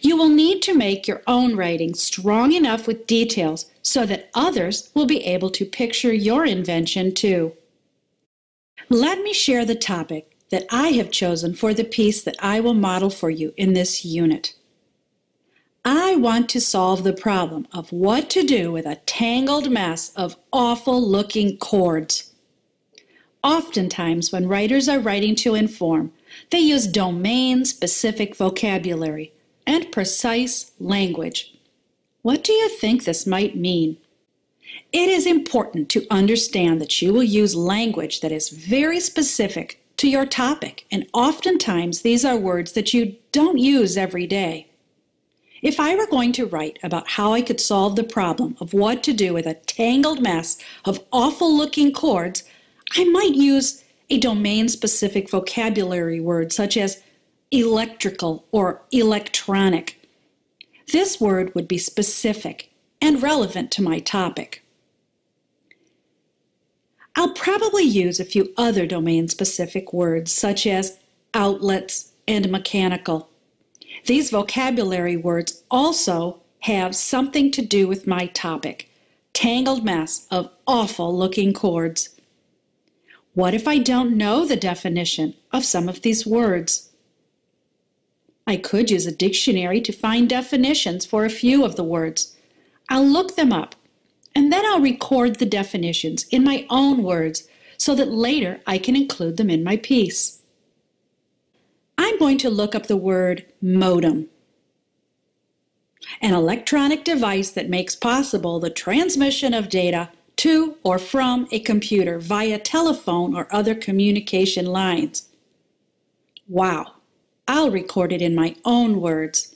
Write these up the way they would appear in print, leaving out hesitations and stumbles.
You will need to make your own writing strong enough with details so that others will be able to picture your invention too. Let me share the topic that I have chosen for the piece that I will model for you in this unit. I want to solve the problem of what to do with a tangled mess of awful-looking chords. Oftentimes, when writers are writing to inform, they use domain-specific vocabulary and precise language. What do you think this might mean? It is important to understand that you will use language that is very specific to your topic, and oftentimes these are words that you don't use every day. If I were going to write about how I could solve the problem of what to do with a tangled mess of awful-looking chords, I might use a domain-specific vocabulary word such as electrical or electronic. This word would be specific and relevant to my topic. I'll probably use a few other domain-specific words such as outlets and mechanical. These vocabulary words also have something to do with my topic, tangled mess of awful-looking chords. What if I don't know the definition of some of these words? I could use a dictionary to find definitions for a few of the words. I'll look them up, and then I'll record the definitions in my own words so that later I can include them in my piece. I'm going to look up the word modem, an electronic device that makes possible the transmission of data to or from a computer via telephone or other communication lines. Wow, I'll record it in my own words.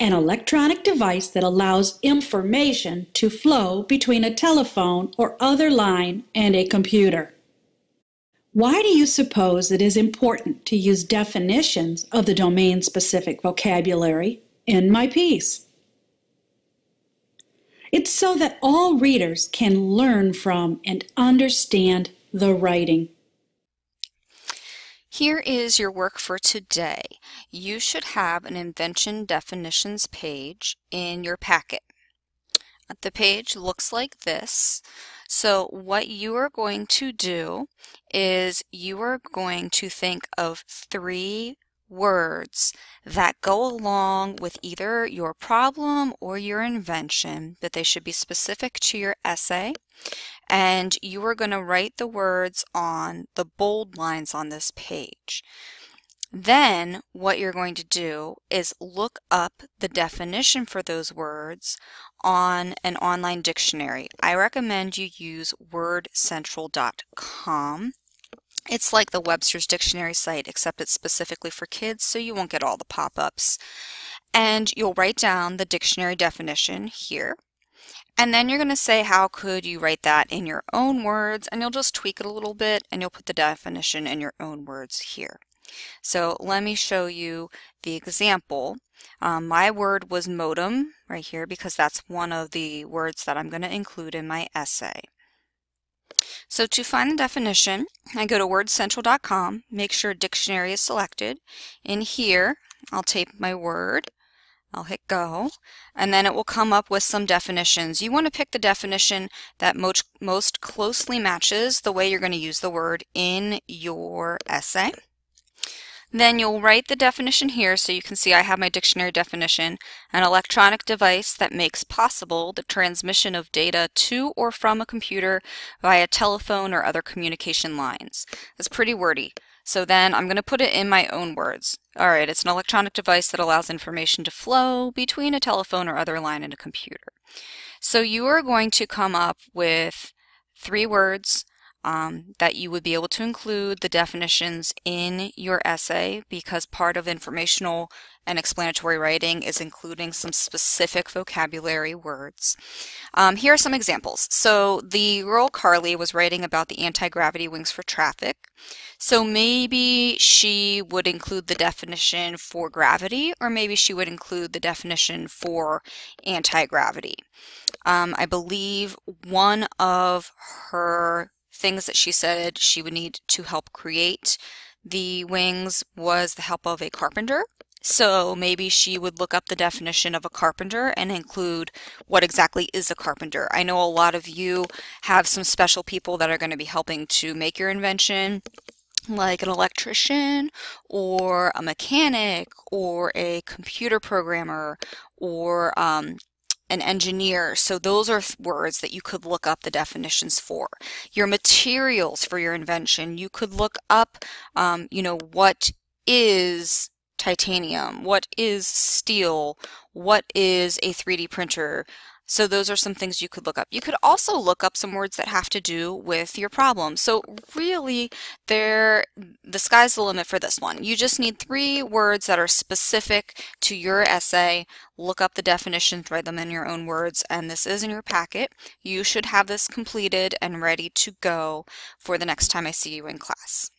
An electronic device that allows information to flow between a telephone or other line and a computer. Why do you suppose it is important to use definitions of the domain-specific vocabulary in my piece? It's so that all readers can learn from and understand the writing. Here is your work for today. You should have an invention definitions page in your packet. The page looks like this. So what you are going to do is you are going to think of 3 words that go along with either your problem or your invention, but they should be specific to your essay. And you are going to write the words on the bold lines on this page. Then what you're going to do is look up the definition for those words on an online dictionary. I recommend you use wordcentral.com. It's like the Webster's Dictionary site, except it's specifically for kids, so you won't get all the pop-ups. And you'll write down the dictionary definition here. And then you're going to say how could you write that in your own words, and you'll just tweak it a little bit and you'll put the definition in your own words here. So let me show you the example. My word was modem right here because that's one of the words that I'm going to include in my essay. So to find the definition, I go to wordcentral.com, make sure dictionary is selected. In here, I'll type my word. I'll hit go, and then it will come up with some definitions. You want to pick the definition that most closely matches the way you're going to use the word in your essay. Then you'll write the definition here so you can see I have my dictionary definition, an electronic device that makes possible the transmission of data to or from a computer via telephone or other communication lines. That's pretty wordy. So then I'm going to put it in my own words. Alright, it's an electronic device that allows information to flow between a telephone or other line and a computer. So you are going to come up with 3 words that you would be able to include the definitions in your essay, because part of informational and explanatory writing is including some specific vocabulary words. Here are some examples. So the girl Carly was writing about the anti-gravity wings for traffic. So maybe she would include the definition for gravity, or maybe she would include the definition for anti-gravity. I believe one of her things that she said she would need to help create the wings was the help of a carpenter. So maybe she would look up the definition of a carpenter and include what exactly is a carpenter. I know a lot of you have some special people that are going to be helping to make your invention, like an electrician or a mechanic or a computer programmer or an engineer. So those are words that you could look up the definitions for. Your materials for your invention, you could look up, what is titanium, what is steel, what is a 3D printer. So those are some things you could look up. You could also look up some words that have to do with your problem. So really, the sky's the limit for this one. You just need 3 words that are specific to your essay. Look up the definitions, write them in your own words, and this is in your packet. You should have this completed and ready to go for the next time I see you in class.